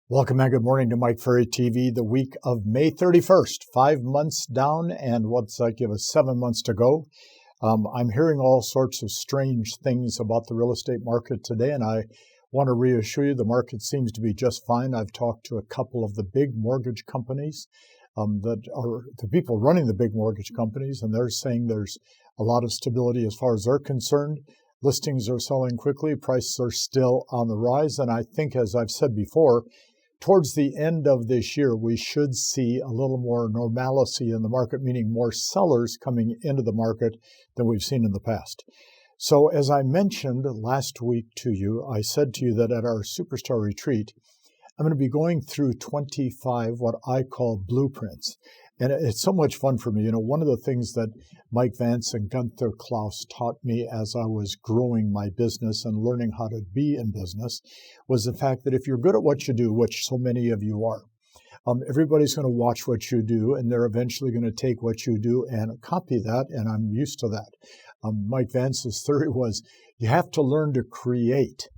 Welcome and good morning to Mike Ferry TV, the week of May 31st, 5 months down, and what's that give us 7 months to go. I'm hearing all sorts of strange things about the real estate market today, and I want to reassure you the market seems to be just fine. I've talked to a couple of the big mortgage companies that are the people running the big mortgage companies, and they're saying there's a lot of stability as far as they're concerned. Listings are selling quickly, prices are still on the rise, and I think, as I've said before, towards the end of this year, we should see a little more normalcy in the market, meaning more sellers coming into the market than we've seen in the past. So as I mentioned last week to you, I said to you that at our Superstar Retreat, I'm going to be going through 25 what I call blueprints. And it's so much fun for me. You know, one of the things that Mike Vance and Gunther Klaus taught me as I was growing my business and learning how to be in business was the fact that if you're good at what you do, which so many of you are, everybody's going to watch what you do, and they're eventually going to take what you do and copy that, and I'm used to that. Mike Vance's theory was you have to learn to create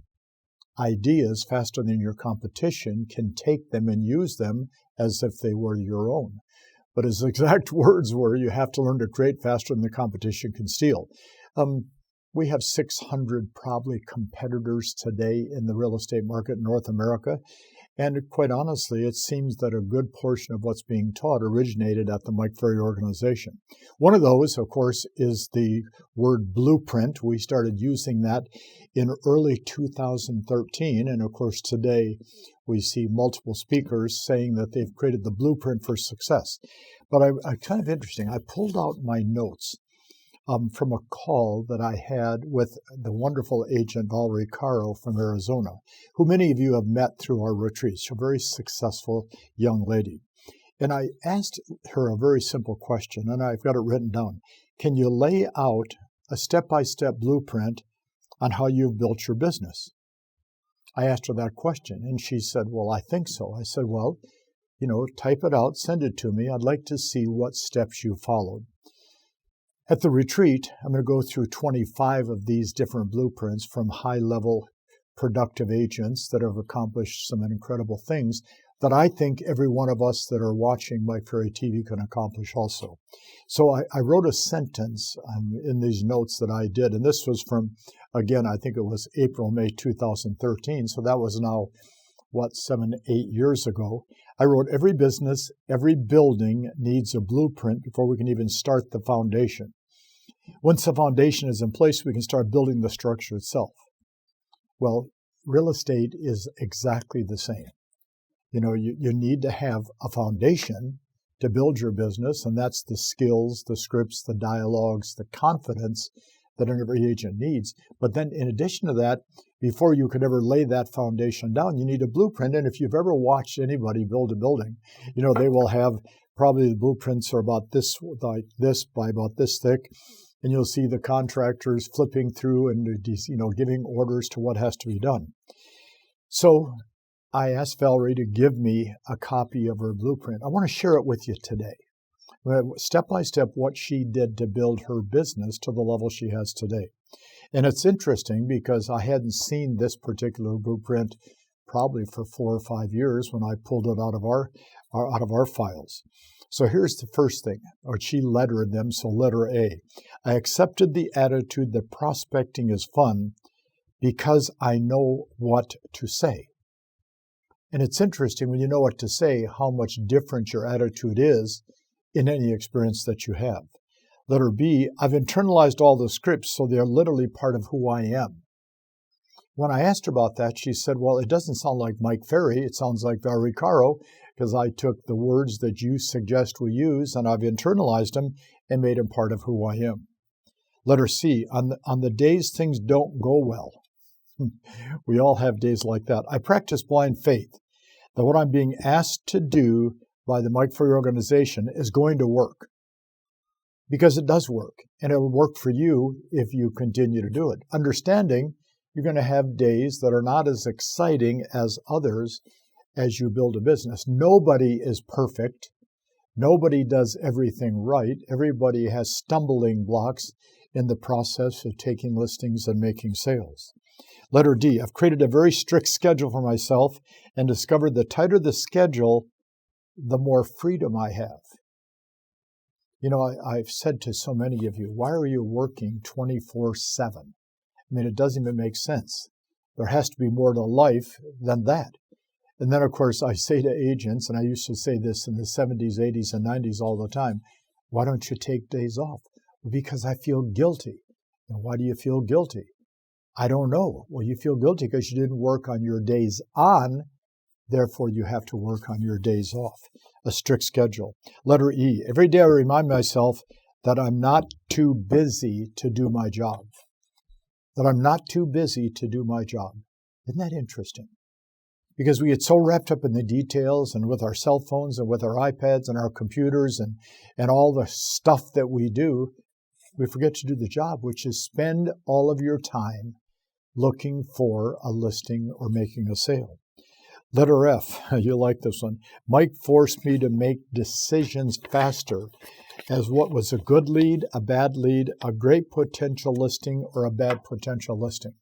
ideas faster than your competition can take them and use them as if they were your own. But his exact words were, you have to learn to create faster than the competition can steal. We have 600 probably competitors today in the real estate market in North America. And quite honestly, it seems that a good portion of what's being taught originated at the Mike Ferry organization. One of those, of course, is the word blueprint. We started using that in early 2013. And of course, today we see multiple speakers saying that they've created the blueprint for success. But I kind of interesting. I pulled out my notes from a call that I had with the wonderful agent Valerie Caro from Arizona, who many of you have met through our retreats. She's a very successful young lady. And I asked her a very simple question, and I've got it written down. Can you lay out a step-by-step blueprint on how you've built your business? I asked her that question, and she said, well, I think so. I said, well, type it out, send it to me. I'd like to see what steps you followed. At the retreat, I'm going to go through 25 of these different blueprints from high-level productive agents that have accomplished some incredible things that I think every one of us that are watching Mike Ferry TV can accomplish also. So I wrote a sentence in these notes that I did, and this was from, again, I think it was April, May 2013, so that was now, 7, 8 years ago. I wrote, every business, every building needs a blueprint before we can even start the foundation. Once the foundation is in place, we can start building the structure itself. Well, real estate is exactly the same. You need to have a foundation to build your business, and that's the skills, the scripts, the dialogues, the confidence that every agent needs. But then in addition to that, before you could ever lay that foundation down, you need a blueprint. And if you've ever watched anybody build a building, they will have probably the blueprints are about this, like this, by about this thick. And you'll see the contractors flipping through and, giving orders to what has to be done. So I asked Valerie to give me a copy of her blueprint. I want to share it with you today. Step by step, what she did to build her business to the level she has today. And it's interesting because I hadn't seen this particular blueprint probably for 4 or 5 years when I pulled it out of our files. So here's the first thing, or she lettered them, so letter A. I accepted the attitude that prospecting is fun because I know what to say. And it's interesting when you know what to say, how much different your attitude is in any experience that you have. Letter B, I've internalized all the scripts, so they're literally part of who I am. When I asked her about that, she said, well, it doesn't sound like Mike Ferry. It sounds like Valerie Caro, because I took the words that you suggest we use, and I've internalized them and made them part of who I am. Letter C, on the days things don't go well. We all have days like that. I practice blind faith, that what I'm being asked to do by the Mike Ferry organization is going to work. Because it does work, and it will work for you if you continue to do it. Understanding you're going to have days that are not as exciting as others as you build a business. Nobody is perfect. Nobody does everything right. Everybody has stumbling blocks in the process of taking listings and making sales. Letter D, I've created a very strict schedule for myself and discovered the tighter the schedule, the more freedom I have. You know, I've said to so many of you, why are you working 24/7? I mean, it doesn't even make sense. There has to be more to life than that. And then, of course, I say to agents, and I used to say this in the 70s, 80s, and 90s all the time, why don't you take days off? Well, because I feel guilty. And why do you feel guilty? I don't know. Well, you feel guilty because you didn't work on your days on, therefore you have to work on your days off. A strict schedule. Letter E, every day I remind myself that I'm not too busy to do my job. That I'm not too busy to do my job. Isn't that interesting? Because we get so wrapped up in the details and with our cell phones and with our iPads and our computers and all the stuff that we do, we forget to do the job, which is spend all of your time looking for a listing or making a sale. Letter F, you like this one. Mike forced me to make decisions faster as what was a good lead, a bad lead, a great potential listing, or a bad potential listing.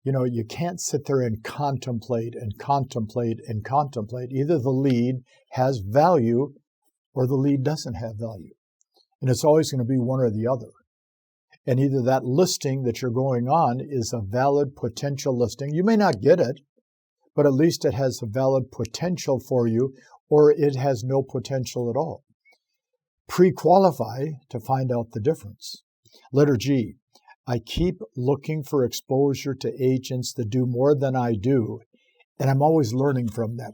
You know, you can't sit there and contemplate and contemplate and contemplate. Either the lead has value or the lead doesn't have value. And it's always going to be one or the other. And either that listing that you're going on is a valid potential listing. You may not get it, but at least it has a valid potential for you, or it has no potential at all. Pre-qualify to find out the difference. Letter G, I keep looking for exposure to agents that do more than I do, and I'm always learning from them.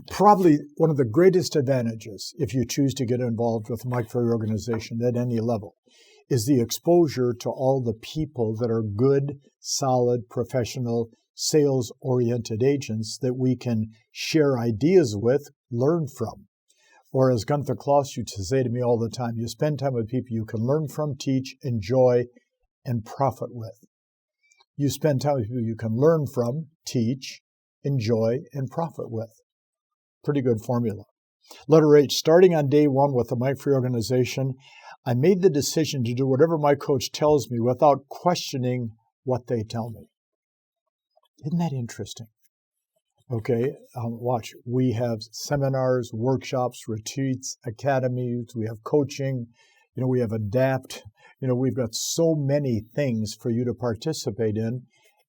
Probably one of the greatest advantages, if you choose to get involved with the Mike Ferry organization at any level, is the exposure to all the people that are good, solid, professional, sales-oriented agents that we can share ideas with, learn from. Or as Gunther Klaus used to say to me all the time, you spend time with people you can learn from, teach, enjoy, and profit with. You spend time with people you can learn from, teach, enjoy, and profit with. Pretty good formula. Letter H, starting on day one with the Mike Ferry organization, I made the decision to do whatever my coach tells me without questioning what they tell me. Isn't that interesting? Okay, watch. We have seminars, workshops, retreats, academies. We have coaching. You know, we have Adapt. You know, we've got so many things for you to participate in.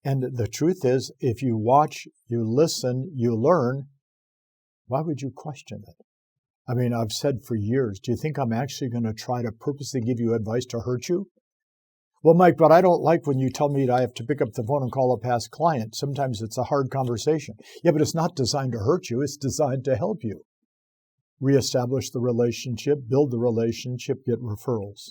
And the truth is, if you watch, you listen, you learn, why would you question it? I mean, I've said for years, do you think I'm actually going to try to purposely give you advice to hurt you? Well, Mike, but I don't like when you tell me that I have to pick up the phone and call a past client. Sometimes it's a hard conversation. Yeah, but it's not designed to hurt you. It's designed to help you. Reestablish the relationship, build the relationship, get referrals.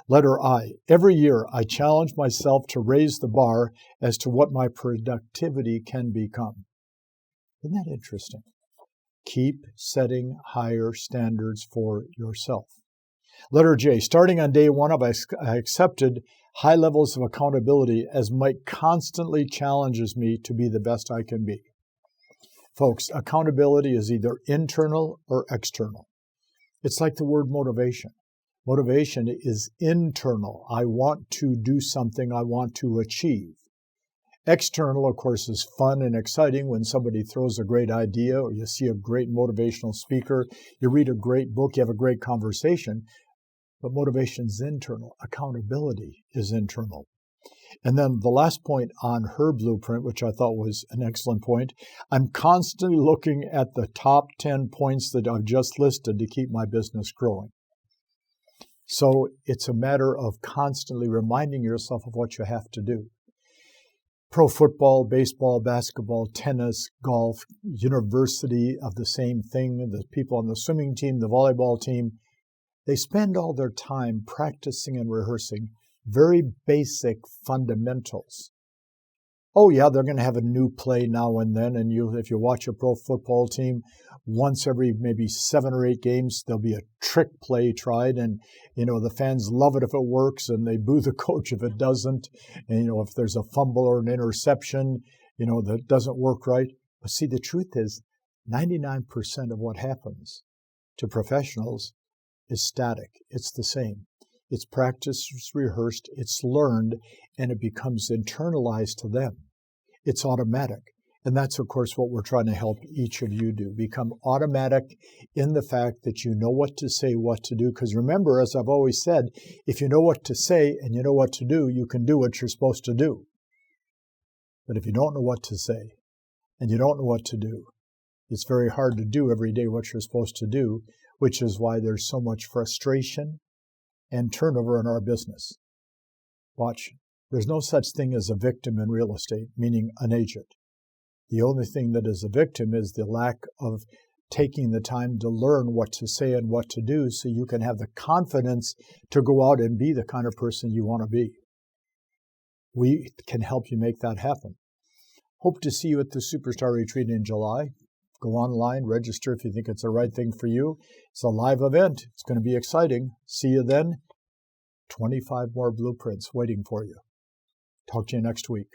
Letter I, every year I challenge myself to raise the bar as to what my productivity can become. Isn't that interesting? Keep setting higher standards for yourself. Letter J, starting on day one, I accepted high levels of accountability as Mike constantly challenges me to be the best I can be. Folks, accountability is either internal or external. It's like the word motivation. Motivation is internal. I want to do something I want to achieve. External, of course, is fun and exciting when somebody throws a great idea or you see a great motivational speaker, you read a great book, you have a great conversation. But motivation is internal. Accountability is internal. And then the last point on her blueprint, which I thought was an excellent point, I'm constantly looking at the top 10 points that I've just listed to keep my business growing. So it's a matter of constantly reminding yourself of what you have to do. Pro football, baseball, basketball, tennis, golf, university of the same thing, the people on the swimming team, the volleyball team, they spend all their time practicing and rehearsing very basic fundamentals. Oh yeah, they're going to have a new play now and then, and if you watch a pro football team, once every maybe 7 or 8 games, there'll be a trick play tried, and the fans love it if it works, and they boo the coach if it doesn't. And if there's a fumble or an interception, that doesn't work right. But see, the truth is, 99% of what happens to professionals is static. It's the same. It's practiced, it's rehearsed, it's learned, and it becomes internalized to them. It's automatic. And that's, of course, what we're trying to help each of you do. Become automatic in the fact that you know what to say, what to do. Because remember, as I've always said, if you know what to say and you know what to do, you can do what you're supposed to do. But if you don't know what to say and you don't know what to do, it's very hard to do every day what you're supposed to do, which is why there's so much frustration and turnover in our business. Watch. There's no such thing as a victim in real estate, meaning an agent. The only thing that is a victim is the lack of taking the time to learn what to say and what to do so you can have the confidence to go out and be the kind of person you want to be. We can help you make that happen. Hope to see you at the Superstar Retreat in July. Go online, register if you think it's the right thing for you. It's a live event. It's going to be exciting. See you then. 25 more blueprints waiting for you. Talk to you next week.